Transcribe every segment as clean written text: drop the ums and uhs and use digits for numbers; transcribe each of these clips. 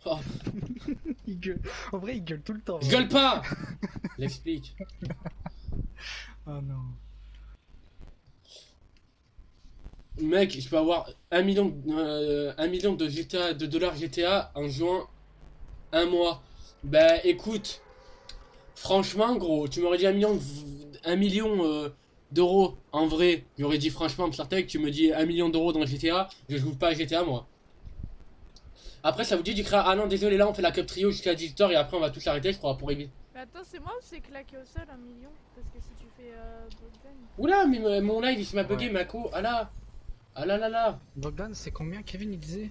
Oh, Il gueule. En vrai, il gueule tout le temps. je gueule pas. L'explique. Oh non. Mec, je peux avoir 1 million de GTA, de dollars GTA en jouant un mois. Bah écoute, franchement gros, tu m'aurais dit 1 million d'euros en vrai. J'aurais dit franchement, Psartek, tu me dis 1 million d'euros dans GTA, je joue pas à GTA moi. Après ça vous dit d'écrire, ah non désolé là on fait la cup trio jusqu'à 18h et après on va tous arrêter je crois pour éviter. Mais attends, c'est moi ou c'est claqué au sol 1 million? Parce que si tu fais Bogdan. Oula mais mon live il se m'a bugué Ouais. Mako, ah là. Ah là là là. Bogdan, c'est combien Kevin il disait?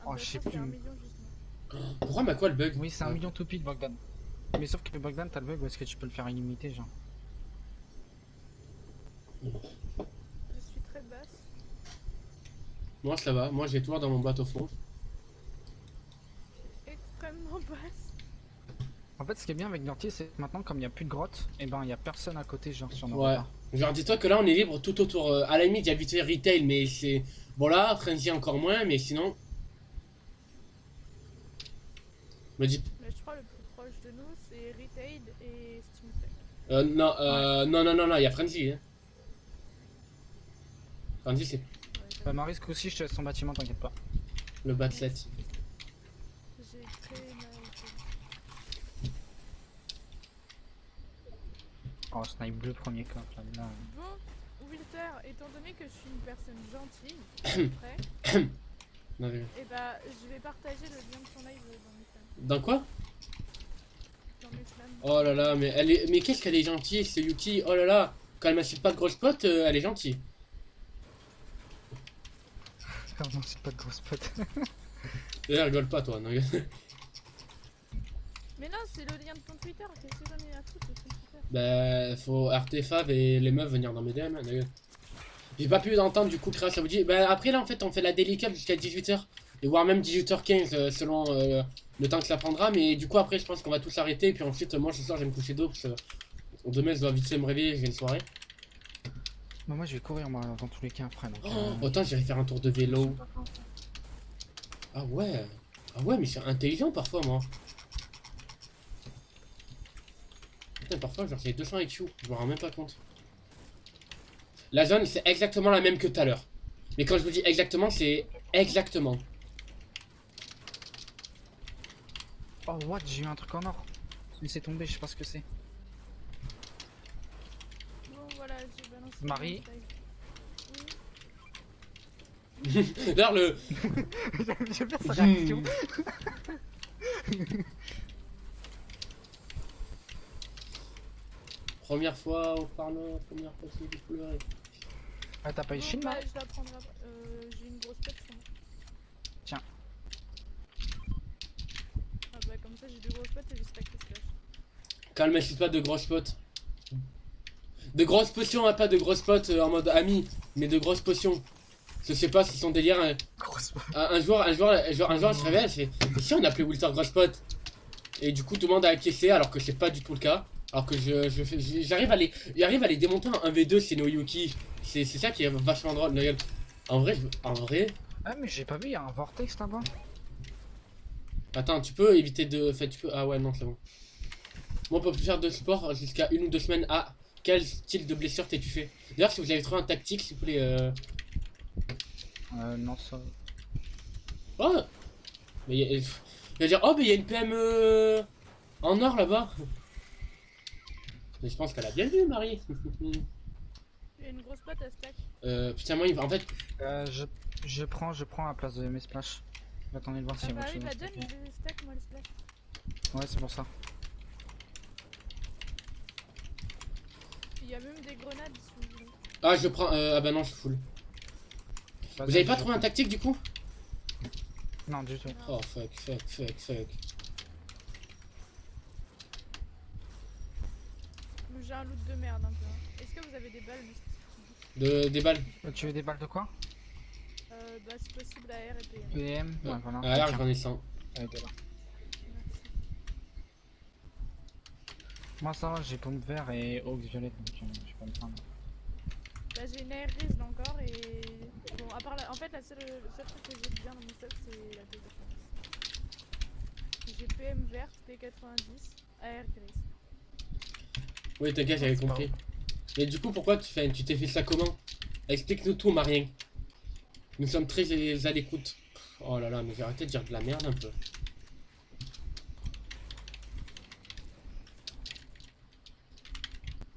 Oh, je sais C'est plus. 1 million justement. Pourquoi Mako le bug? Oui, c'est 1 million tout pile Bogdan. Mais sauf que Bogdan, t'as le bug ou est-ce que tu peux le faire illimité, genre? Je suis très basse. Moi ça va, moi j'ai toujours dans mon bateau fond. Extrêmement basse. En fait, ce qui est bien avec Nortier, c'est que maintenant, comme il n'y a plus de grotte, et ben il y a personne à côté, genre sur nos Ouais. repas. Genre dis-toi que là on est libre tout autour. À la limite il y a vite fait retail mais c'est... Bon là, Frenzy encore moins mais sinon... Me dis... Mais je crois le plus proche de nous c'est Retail et Steam Tech. Non, non, il y a Frenzy. Hein. Frenzy c'est Bah, Marisque aussi, je te laisse son bâtiment, t'inquiète pas. le bas de 7. J'ai très mal fait. Oh, snipe bleu premier cap là. Bon, Wilter, étant donné que je suis une personne gentille, après, Non, mais- et bah je vais partager le lien de ton live dans mes slams. Dans quoi? Dans mes slams. Oh là là, mais elle est... Mais qu'est-ce qu'elle est gentille, c'est Yuki. Oh là là. Quand elle m'achète pas de grosses potes, elle est gentille. Pardon, c'est pas de grosse pote. D'ailleurs, rigole pas toi. Non. Mais non, c'est le lien de ton Twitter, qu'est-ce que j'en ai à foutre de ton Twitter? Bah, faut Artefav et les meufs venir dans mes DM. Hein, j'ai pas pu entendre du coup, Créa, ça vous dit. Bah, après là, en fait, on fait la daily cup jusqu'à 18h. Et voire même 18h15 selon le temps que ça prendra. Mais du coup, après, je pense qu'on va tous arrêter. Et puis ensuite, moi ce soir, je vais me coucher d'eau. Parce que demain, je dois vite fait me réveiller. J'ai une soirée. Bah, moi je vais courir moi dans tous les cas après. Donc, Autant j'irai faire un tour de vélo. Ah ouais. Ah ouais, mais c'est intelligent parfois, moi. Putain, parfois, genre, j'ai 200 IQ. Je me rends même pas compte. La zone, c'est exactement la même que tout à l'heure. Mais quand je vous dis exactement, c'est exactement. Oh what, j'ai eu un truc en or. Laissez tomber, je sais pas ce que c'est. Bon voilà, j'ai balancé. Marie. Oui. D'ailleurs, le... J'aime bien sa réaction. Première fois au parlement, première fois que j'ai pleuré. Ah, t'as pas eu Chine Bah, là? je dois prendre après. J'ai une grosse pêche sur moi. Tiens. Ah bah comme ça j'ai deux grosses potes et j'espère que c'est Calme-toi de grosses potes. De grosses potions, hein, pas de grosses potes en mode ami, mais de grosses potions. Je sais pas si son délire. Grosse Un joueur se révèle, c'est si on appelait Wilter grosse pote. Et du coup, tout le monde a acquiescé alors que c'est pas du tout le cas. Alors que j'arrive à les démonter en 1v2 c'est Noyuki. C'est ça qui est vachement drôle. En vrai. Ah, mais j'ai pas vu, il y a un vortex là-bas. Attends, tu peux éviter de. Enfin, tu peux. Ah ouais, non, c'est bon. Moi, on peut plus faire de sport jusqu'à 1 ou 2 semaines. Ah, quel style de blessure t'es-tu fait? D'ailleurs, si vous avez trouvé un tactique, s'il vous plaît. Non, ça. Oh! Mais il va dire, oh, mais il y a une PM en or là-bas. Mais je pense qu'elle a bien vu, Marie. Il y a une grosse pote à stack. Putain, moi, en fait. Je prends à la place de mes splash. Attendez de voir si Ah elle bah va oui, bah se donne stacker. les stacks, moi les splash. Ouais, c'est pour ça. Il y a même des grenades si vous voulez. Ah, je prends. Ah bah non, je suis full. Vous avez pas trouvé un tactique du coup? Non, du tout. Oh fuck. J'ai un loot de merde un peu. Hein. Est-ce que vous avez des balles mais Des balles. Tu veux des balles de quoi? bah c'est possible AR et PM. PM? Ouais, voilà. Ah, là, Tiens. j'en ai 100. Allez, t'es là. Merci. Moi ça va, j'ai pompe vert et Ox violette, donc je vais pas me prendre. Bah j'ai une AR grise là encore et... Bon à part la... En fait le seul truc que j'ai bien dans mon stock c'est la dose de J'ai PM verte, P90, AR grise. Oui, t'inquiète, j'avais compris. Mais du coup, pourquoi tu t'es fait ça comment? Explique-nous tout, Marien. Nous sommes très à l'écoute. Oh là là, mais j'ai arrêté de dire de la merde un peu.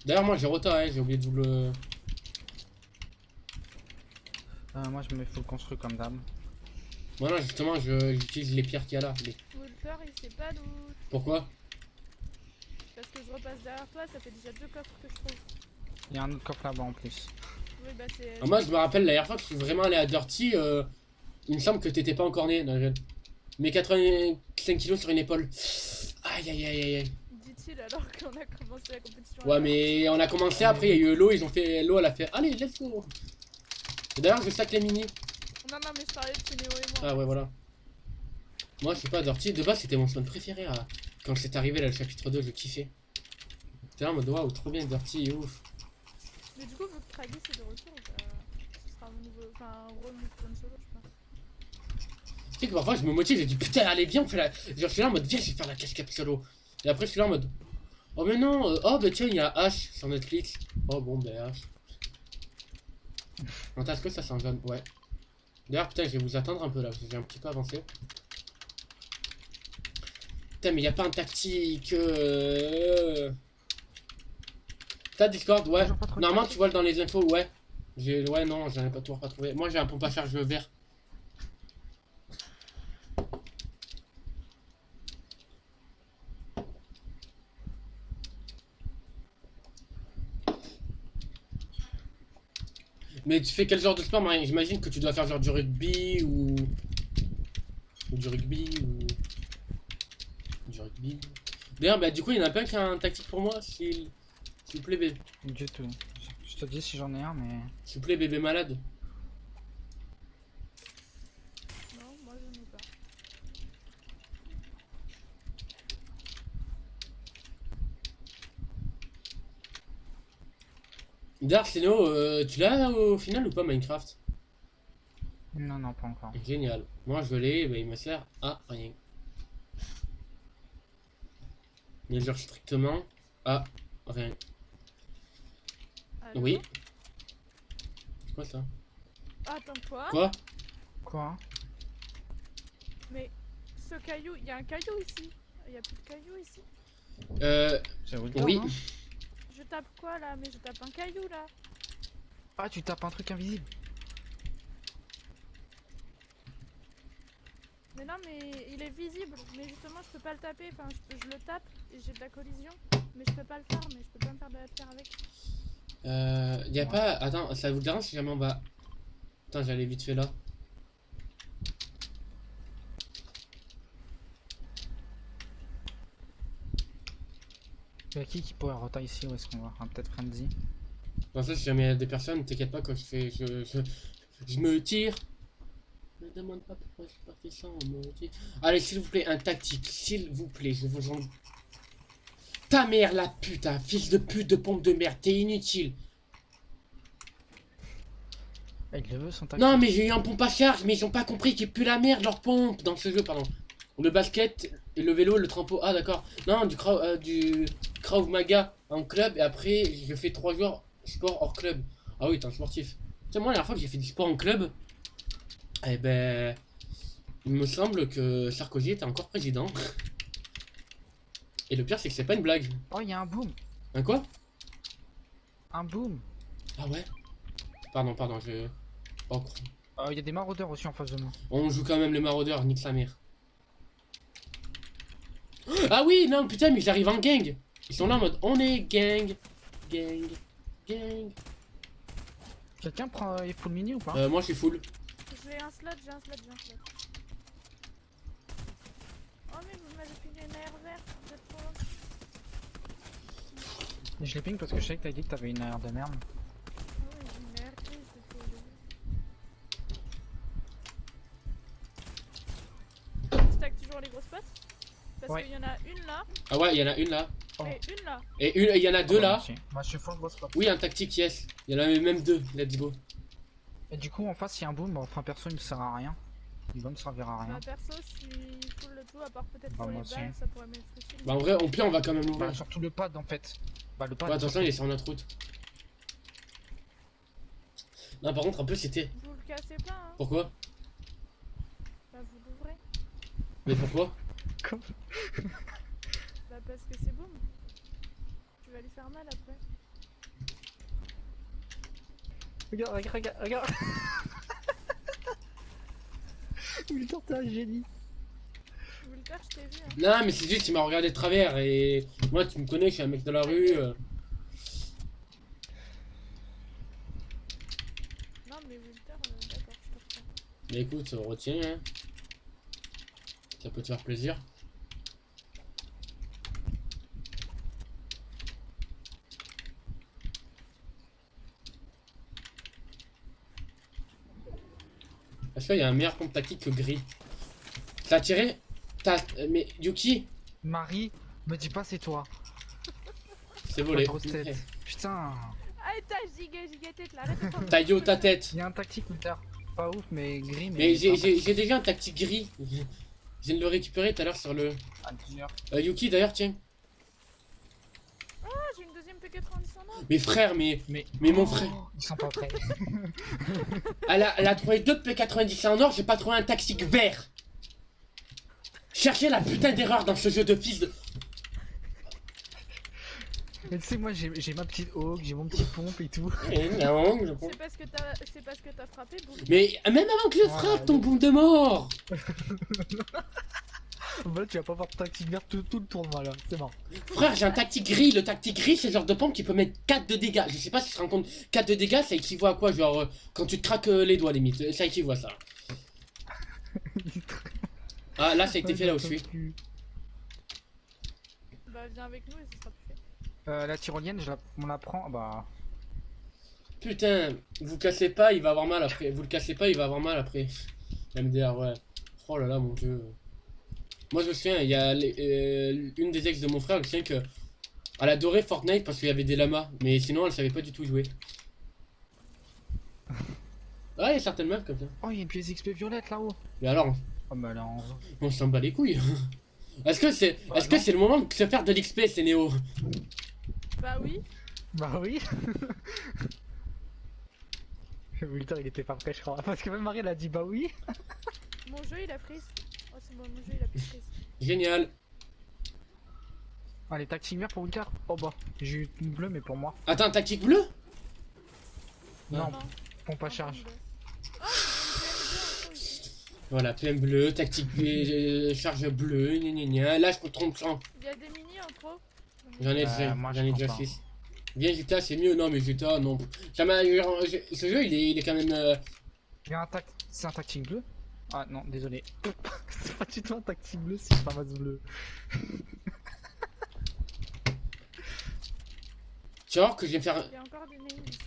D'ailleurs, moi j'ai rota, hein, j'ai oublié de vous le. Moi je me full construit comme d'hab. Voilà, justement, j'utilise les pierres qu'il y a là. Walter, il sait pas d'où. Pourquoi? Parce que je repasse derrière toi, ça fait déjà 2 coffres que je trouve. Il y a un autre coffre là-bas en plus. Oui, bah c'est. Ah, moi, je me rappelle la dernière fois que je suis vraiment allé à Dirty, il me semble que t'étais pas encore né. Non, mais 85 kilos sur une épaule. Aïe aïe aïe aïe aïe. Dit-il alors qu'on a commencé la compétition. Ouais, mais on a commencé après, il y a eu l'eau, ils ont fait. L'eau, elle a fait. Allez, let's go. Et d'ailleurs, je sac les mini. Non, non, mais je parlais de Néo et moi. Ah ouais, voilà. Moi, je sais pas, Dirty, de base, c'était mon spawn préféré. Quand c'est arrivé là, le chapitre 2, je kiffais. J'étais là en mode waouh, trop bien, Dirty, ouf. Mais du coup, vu que Travis est de retour, ce sera mon nouveau. Enfin, un gros mon spawn solo, je pense. Tu sais que parfois, je me motive, je dis putain, allez, viens, on fait la. Genre, je suis là en mode viens, je vais faire la cascade solo. Et après, je suis là en mode oh, mais non, oh, bah tiens, il y a H sur Netflix. Oh, bon, bah H. Est-ce que ça s'en jaune? Ouais. D'ailleurs, putain, je vais vous attendre un peu là, parce que j'ai un petit peu avancé. Putain, mais y a pas un tactique. T'as Discord? Ouais. Normalement, tu vois dans les infos, ouais. Ouais, non, j'en ai pas toujours pas trouvé. Moi, j'ai un pompe à charge vert. Mais tu fais quel genre de sport, Marien? J'imagine que tu dois faire genre du rugby ou du rugby ou du rugby. D'ailleurs, bah du coup, il y en a pas un qui a un tactique pour moi, s'il vous plaît, bébé. Du tout. Je te dis si j'en ai un, mais. S'il vous plaît, bébé malade. Non, moi je n'ai pas. D'ailleurs, Seno, tu l'as au final ou pas Minecraft? Non, non, pas encore. Génial. Moi, je l'ai, bah, il me sert à rien. Mais genre strictement à rien. Allô? Oui. C'est quoi ça? Attends, quoi? Quoi? Quoi? Mais ce caillou, il y a un caillou ici. Il y a plus de caillou ici. C'est Walter, Oui. non? Je tape quoi là? Mais je tape un caillou là. Ah, tu tapes un truc invisible. Mais non, mais il est visible. Mais justement, je peux pas le taper. Enfin, je le tape et j'ai de la collision. Mais je peux pas le faire. Mais je peux pas me faire de la pierre avec. Y a pas. Attends, ça vous dérange si jamais on va. Putain, j'allais vite fait là. Il y a qui pourrait rota ici? Où est-ce qu'on va? Ah, peut-être Frenzy. Dans ça, si jamais il y a des personnes, t'inquiète pas quand je fais. Je me tire. Ne demande pas pourquoi je suis parti sans me dire. Allez, s'il vous plaît, un tactique. S'il vous plaît, je vous en. Ta mère, la putain, fils de pute de pompe de merde, t'es inutile. Il le veut son tac. Non, mais j'ai eu un pompe à charge, mais ils ont pas compris qu'il pue la merde leur pompe dans ce jeu, pardon. Le basket, et le vélo, le trampo. Ah, d'accord. Non, du Krav Maga en club, et après, je fais 3 jours sport hors club. Ah oui, t'es un sportif. Tu sais, moi, la dernière fois que j'ai fait du sport en club, eh ben. Il me semble que Sarkozy était encore président. Et le pire, c'est que c'est pas une blague. Oh, il y a un boom. Un quoi? Un boom. Ah ouais? Pardon, je. Oh, Il y a des maraudeurs aussi en face de moi. on joue quand même les maraudeurs, nique sa mère. Ah oui, non, putain, mais j'arrive en gang. Ils sont là en mode on est gang. Gang. Gang. Quelqu'un prend les full mini ou pas? Moi je suis full. J'ai un slot. Oh, mais vous m'avez filé une air verte. Vous êtes trop loin. Je les ping parce que je savais que t'as dit que t'avais une aire de merde. Ah oui, une air grise, c'était au début. Tu tags toujours les grosses potes? Parce Ouais. qu'il y en a une là Ah ouais, il y en a une là. Oh. et une là. Et il y en a deux là. Merci. Moi je suis full boss spot. Oui, un tactique, yes. Il y en a même deux. Let's go. Et du coup en face il y a un boom, bon, enfin perso il me sert à rien. Il va me servir à rien. Bah perso, je suis full le tout, à part peut-être Bah, pour les moi aussi. balles, ça pourrait m'être utile. Bah en vrai, au pire, on va quand même Bah, ouvrir. surtout le pad en fait. Bah, le pad. Ouais, attention, il est sur notre route. Non, par contre, un peu, c'était... Vous le cassez pas, hein. Pourquoi? Bah vous l'ouvrez. Mais pourquoi? Bah parce que c'est boum. Tu vas lui faire mal après. Regarde, regarde, regarde, regarde. Wilter, t'es un génie. Wilter, je t'ai vu, hein. Non, mais c'est juste, il m'a regardé de travers et... Moi, tu me connais, je suis un mec de la rue. Non mais Wilter, d'accord, je te reprends. Mais écoute, retiens, hein. Ça peut te faire plaisir. Est-ce qu'il y a un meilleur compte tactique que Gris? T'as tiré? Mais Yuki, Marie, me dis pas c'est toi. c'est volé. La grosse tête. Putain. Ah t'as giga tête là, arrête de prendre- Taillot ta tête. Il y a un tactique Wilter. Pas ouf, mais gris. Mais c'est un tactique. j'ai déjà un tactique Gris. Je viens de le récupérer tout à l'heure sur le... Yuki d'ailleurs, tiens. Ah j'ai une deuxième P90 en or. Mais frère, mais Mais mon oh, frère. Ils sont pas prêts. Elle a trouvé 2 P90 en or, j'ai pas trouvé un tactique vert. Cherchez la putain d'erreur dans ce jeu de fils de... Mais tu sais, moi j'ai ma petite hawk, j'ai mon petit pompe et tout. Eh non, je comprends. C'est parce que t'as frappé boum. Mais même avant que je Voilà, frappe, ton boum de mort. Bah, tu vas pas avoir de tactique verte tout le tournoi là, c'est marrant. Frère, j'ai un tactique gris. Le tactique gris, c'est le genre de pompe qui peut mettre 4 de dégâts. Je sais pas si tu te rends compte. 4 de dégâts, ça équivaut à quoi? Genre, quand tu te craques les doigts, limite. Ça équivaut à ça. Ah, là, ça a été fait là où je suis. Bah viens avec nous et ce sera plus fait. La tyrolienne, on la prend. Bah. Putain, vous cassez pas, il va avoir mal après. Vous le cassez pas, il va avoir mal après. MDR, ouais. Oh là là, mon dieu. Moi, je me souviens, il y a une des ex de mon frère, je me souviens que elle adorait Fortnite parce qu'il y avait des lamas, mais sinon, elle savait pas du tout jouer. Ouais, il y a certaines meufs comme ça. Oh, il y a une pièce XP violette là-haut. Mais alors, Oh, bah là, on s'en bat les couilles. Est-ce que c'est Bah, le moment de se faire de l'XP, c'est Néo? Bah oui. Bah oui. Wilter, il était pas prêt, je crois. Parce que même Marie, elle a dit bah oui. Mon jeu il a freeze. Oh c'est bon, mon jeu il a plus de freeze. Génial. Allez, tactique vert pour Wilter. Oh bah, j'ai eu une bleue, mais pour moi. Attends, tactique bleue? Non, pompe à un charge. bleu. Oh j'ai une PM2 aussi. Voilà, PM bleu, tactique charge bleue, gna gna gna. Là, je me trompe sans. Il y a des mini en trop. J'en ai déjà, moi, j'en ai je déjà prends pas. 6. Viens, GTA, c'est mieux. Non, mais GTA, non. Ça m'a... Ce jeu, il est quand même... Il y a un c'est un tactique bleu. Ah non, désolé. C'est pas du tout un tactique bleu, c'est une ramasse bleue. Tu vas voir que je vais me faire... Il y a encore des mini ici.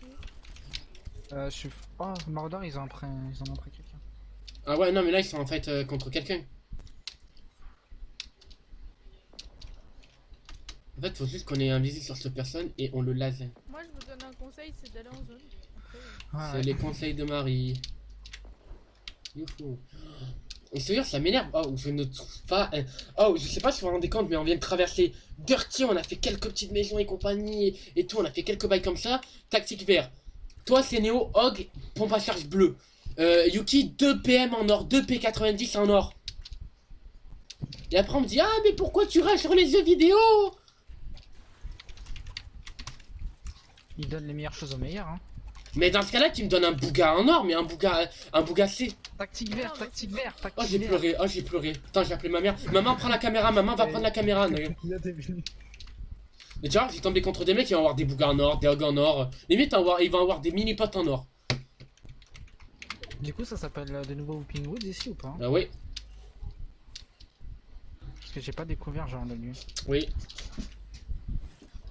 Je suis. Oh, Maraudeur, ils en ont pris quelqu'un. Ah ouais, non, mais là, ils sont en fait contre quelqu'un. En fait, faut juste qu'on ait un visu sur cette personne et on le laser. Moi je vous donne un conseil, c'est d'aller en zone. Après, Ouais, C'est ouais. les conseils de Marie. Youhou. Et je te jure, ça m'énerve. Oh, je ne trouve pas... Oh, je sais pas si vous vous rendez compte, mais on vient de traverser Dirty, on a fait quelques petites maisons et compagnie et tout, on a fait quelques bails comme ça. Tactique vert. Toi, c'est Néo, Hog, pompe à charge bleue. Yuki, 2 PM en or, 2 P90 en or. Et après, on me dit, ah, mais pourquoi tu rages sur les jeux vidéo? Ils donnent les meilleures choses aux meilleurs, hein. Mais dans ce cas-là, tu me donnes un Bouga en or, mais un Bouga C. Tactique vert, tactique vert, Oh, tactique j'ai vert. pleuré, oh, j'ai pleuré. Attends, j'ai appelé ma mère. Maman, prends la caméra, maman va prendre la caméra. Il y a des minutes. Mais tu vois, j'ai tombé contre des mecs qui vont avoir des bougas en or, des hogs en or. Limite, ils vont avoir des mini-potes en or. Du coup, ça s'appelle de nouveau Whooping Woods ici ou pas? Ah oui, Parce que j'ai pas découvert genre de lieu. oui.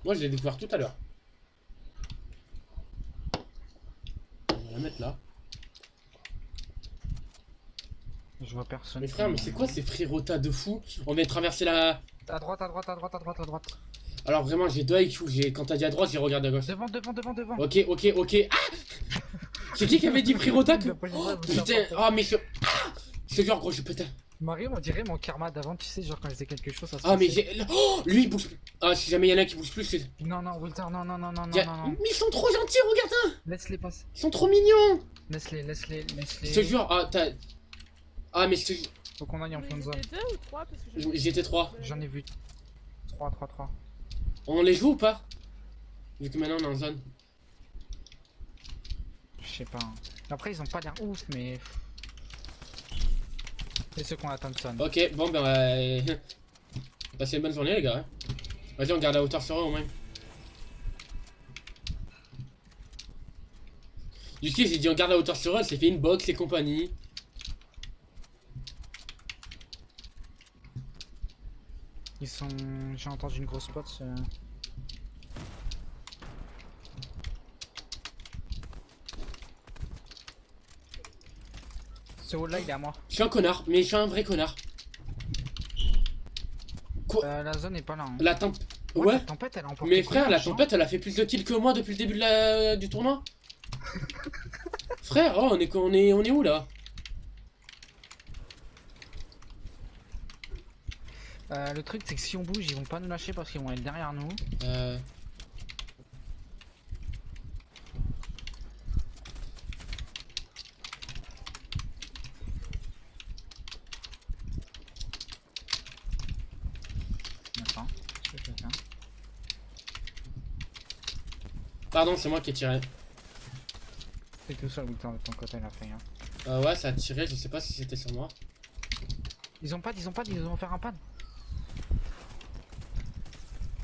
Moi, je l'ai découvert tout à l'heure. On va la mettre là. Je vois personne. Mais frère, mais c'est quoi ces frérotas de fou? On vient de traverser la... À droite, à droite, à droite, à droite, à droite. Alors vraiment, j'ai 2 IQ. Quand t'as dit à droite, j'ai regardé à gauche. Devant, devant, devant, devant. Ok, ok, ok. Ah, c'est qui avait dit frérota que... Oh, putain, oh mais je... Ah, Je te jure, gros, je pétais. Mario, on dirait mon karma d'avant, tu sais, genre quand je faisais quelque chose, ça se Ah, mais passait. j'ai. Oh, lui, il bouge plus. Ah, si jamais il y en a un qui bouge plus, c'est. Non, non, Walter, non, non, non, non, Y a- non, non, non. Mais ils sont trop gentils, regarde ça. Laisse-les passer. Ils sont trop mignons. Laisse-les, laisse-les, Je te laisse-les. jure, ah, t'as. Ah, mais je te. Faut qu'on aille en Vous fond de zone. étiez 2 ou 3 parce que j'ai- J'étais 3. J'en ai vu 3, 3, 3. On les joue ou pas? Vu que maintenant on est en zone. Je sais pas. Hein. Après, ils ont pas l'air ouf, mais. Et ceux qu'on a Thompson. Ok, bon, ben. Passez une bonne journée, les gars. Hein. Vas-y, on garde la hauteur sur eux au moins. Du coup, j'ai dit on garde la hauteur sur eux, c'est fait une box et compagnie. Ils sont. J'ai entendu une grosse spot. Ce wall là, il est à moi. Je suis un connard, mais je suis un vrai connard. La zone est pas là. Hein. La temp. La Ouais. tempête, elle a emporté. Mais frère, combien la de gens tempête, elle a fait plus de kills que moi depuis le début de du tournoi. Frère, oh, on est où là? Le truc, c'est que si on bouge, ils vont pas nous lâcher parce qu'ils vont être derrière nous. Attends, qu'est-ce que je vais faire? Pardon, c'est moi qui ai tiré. C'est tout seul, Victor, de ton côté, la fait. Hein. Ouais, ça a tiré, je sais pas si c'était sur moi. Ils ont pas, ils vont faire un pad.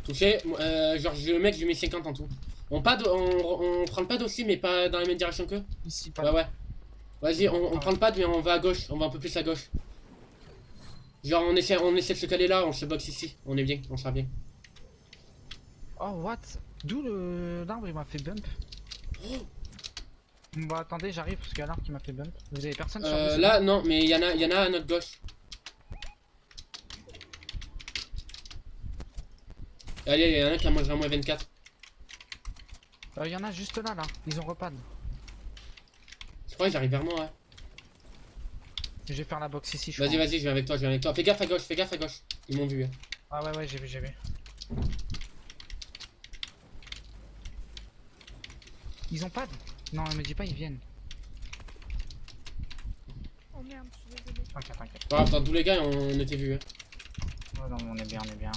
Touché, genre le mec, je lui mets 50 en tout. On prend le pad aussi, mais pas dans la même direction qu'eux. Ici, pas. Ouais, ouais. Vas-y, on Ah prend le pad, mais on va à gauche, on va un peu plus à gauche. Genre, on essaie de se caler là, on se boxe ici. On est bien, on sera bien. Oh, what? D'où l'arbre, il m'a fait bump. Bon, attendez, j'arrive parce qu'il y a l'arbre qui m'a fait bump. Vous avez personne sur vous? Là, non, mais il y en a à notre gauche. Allez, il y en a un qui a mangé un moins 24. Il y en a juste là, là. Ils ont repad. Je crois qu'ils arrivent vers moi, ouais. Je vais faire la box ici, je Vas-y, crois. vas-y, je viens avec toi, je viens avec toi. Fais gaffe à gauche, fais gaffe à gauche. Ils m'ont vu. Hein. Ah ouais, ouais, j'ai vu, j'ai vu. Ils ont pad? Non, me dis pas, ils viennent. Oh merde, je suis désolée. T'inquiète, t'inquiète. Ouais, dans tous les gars, on était vus. Hein. Oh non, on est bien, on est bien.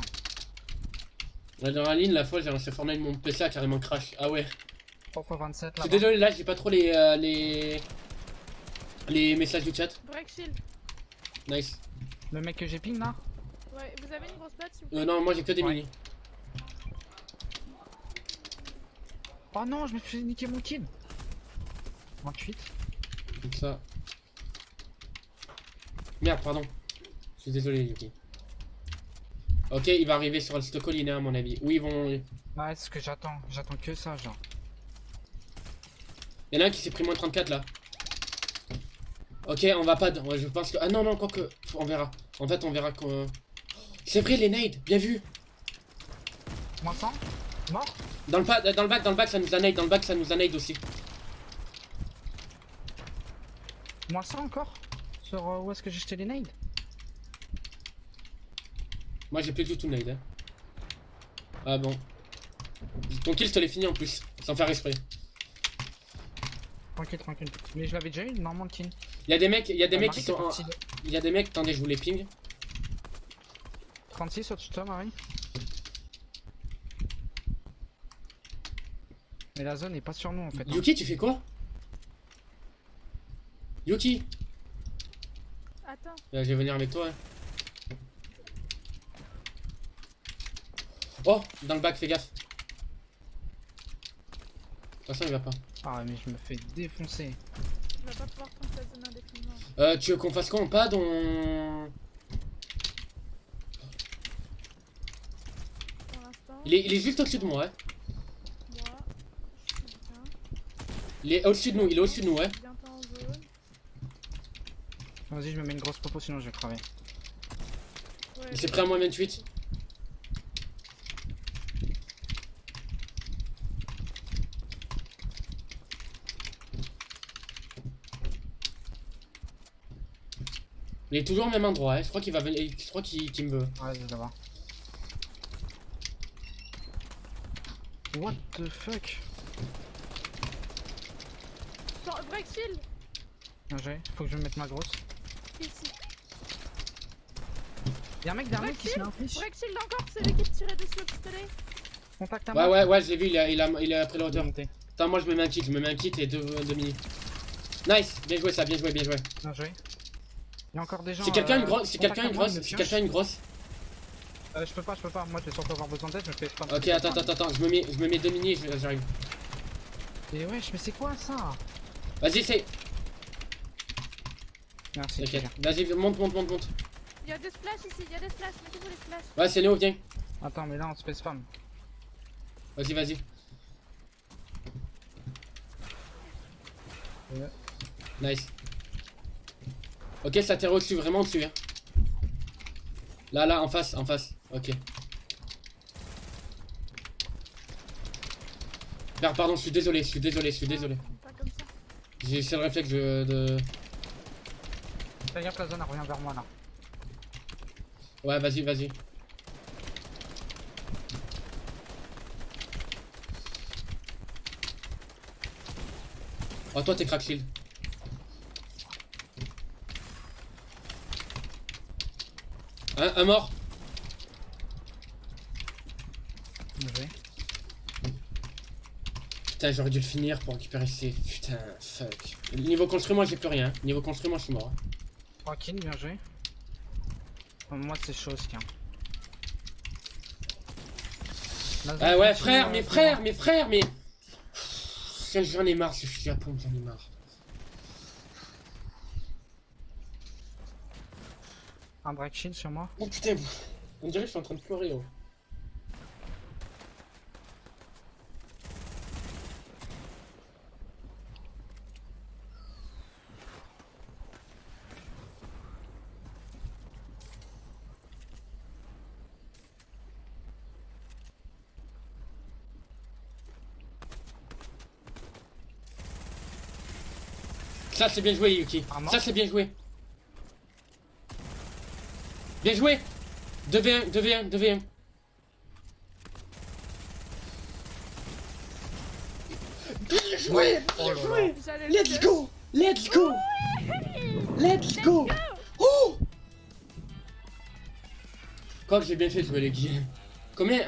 Ouais, dans la ligne, la fois, j'ai lancé Fortnite, mon PC a carrément crash. Ah ouais. 3x27 Je là. suis désolé, là, j'ai pas trop les messages du chat. Break shield. Nice. Le mec que j'ai ping là? Ouais, vous avez une grosse patte s'il vous plaît? Non, moi j'ai que des Ouais. mini. Oh non, je me suis niquer mon kill. 28. Comme ça. Merde, pardon. Je suis désolé, Yuki. Ok, il va arriver sur cette colline, à mon avis. Oui, ils vont. Ouais, c'est ce que j'attends. J'attends que ça, genre. Il y en a un qui s'est pris moins 34 là. Ok, on va pas. Ouais, je pense que. Ah non, non, quoi que. On verra. En fait, on verra quand. C'est vrai, les nades, bien vu. Moins 100. Mort. Dans le bac, ça nous a nade. Dans le bac, ça nous a nade aussi. Moins 100 encore. Sur où est-ce que j'ai jeté les nades? Moi, j'ai plus du tout nade. Hein. Ah bon. Ton kill, je te l'ai fini en plus. Sans faire exprès. Tranquille, tranquille. Mais je l'avais déjà eu, normalement, le kill. Il y a des mecs qui sont. Parti Il y a des mecs, attendez, je vous les ping. 36 au-dessus de toi, Marie. Mais la zone est pas sur nous en fait. Hein. Yuki, tu fais quoi? Yuki! Attends, Je vais venir avec toi. Hein. Oh, dans le bac, fais gaffe. De toute façon, il va pas. Ah ouais, mais je me fais défoncer. tu vas pas pouvoir prendre ta zone indéfiniment. Tu veux qu'on fasse quoi? On pad? On. Pour l'instant, Il est juste au-dessus de moi, hein. moi, je suis bien. Il est au-dessus de nous, il est au-dessus de nous, ouais. Je suis bientôt en zone. Vas-y, je me mets une grosse popo sinon je vais crever. Ouais, Il s'est pris à moins 28. Il est toujours au même endroit, hein. Je crois qu'il va venir. Je crois qu'il me veut. Ouais, je vais voir. What the fuck? Break shield. Bien joué. Faut que je me mette ma grosse. Ici. Y'a un mec derrière qui se met un fiche. Break shield encore, c'est lui qui te tirait dessus au pistolet. Contact à Ouais, moi. ouais, j'ai vu, il a pris la hauteur. Monté. Attends, moi je me mets un kit et deux mini. Nice, bien joué ça, bien joué, bien joué. Bien joué. Y'a encore des gens. Si quelqu'un a une grosse, si contact quelqu'un a une à moi, grosse, il me si pioche. quelqu'un a une grosse. Je peux pas. Moi, je vais surtout avoir besoin d'aide, je me fais spam. Ok, attends, je me mets deux mini et j'arrive. Et wesh, mais c'est quoi ça? Vas-y, c'est. Merci. T'inquiète, vas-y, monte. Il y a des splashs ici, il y a des splashs, mettez-vous les splashs. Ouais, c'est Néo, viens. Attends, mais là, on se fait spam. Vas-y. Ouais. Nice. Ok, ça t'est reçu vraiment dessus. Hein. Là, en face. Ok. Merde, pardon, je suis désolé. Pas comme ça. J'ai le réflexe de. Fais gaffe, la zone, elle revient vers moi là. Ouais, vas-y. Oh, toi, t'es crack shield. Un mort. Bien joué. Putain, j'aurais dû le finir pour récupérer ces. Putain, fuck. Niveau construit, moi j'ai plus rien. Niveau construit, moi je suis mort. Tranquille, bien joué. Moi, c'est chaud ce qu'il y a. Ah ouais, frère, mes frères, mais. J'en ai marre, ce fusil à pompe, j'en ai marre. Un break shield sur moi. Oh putain, on dirait que je suis en train de pleurer. Oh. Ça c'est bien joué Yuki, Ah, ça c'est bien joué. Bien joué. 2v1. Bien joué, bien joué. J'allais Let's go. Oh. Quoi que j'ai bien fait de jouer les gars. Combien?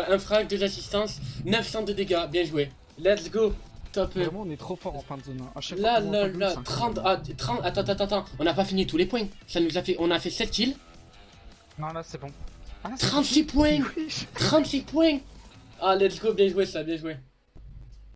Un frag, 2 assistances, 900 de dégâts, bien joué. Let's go. Top. Vraiment, on est trop fort en fin de zone. À chaque Là, fois qu'on monte en 30, double, 30, attends, on n'a pas fini tous les points. Ça nous a fait, on a fait 7 kills, non, là, c'est bon. Ah, là, c'est 36 points, Oui. 36 points. Ah, let's go, bien joué ça, bien joué.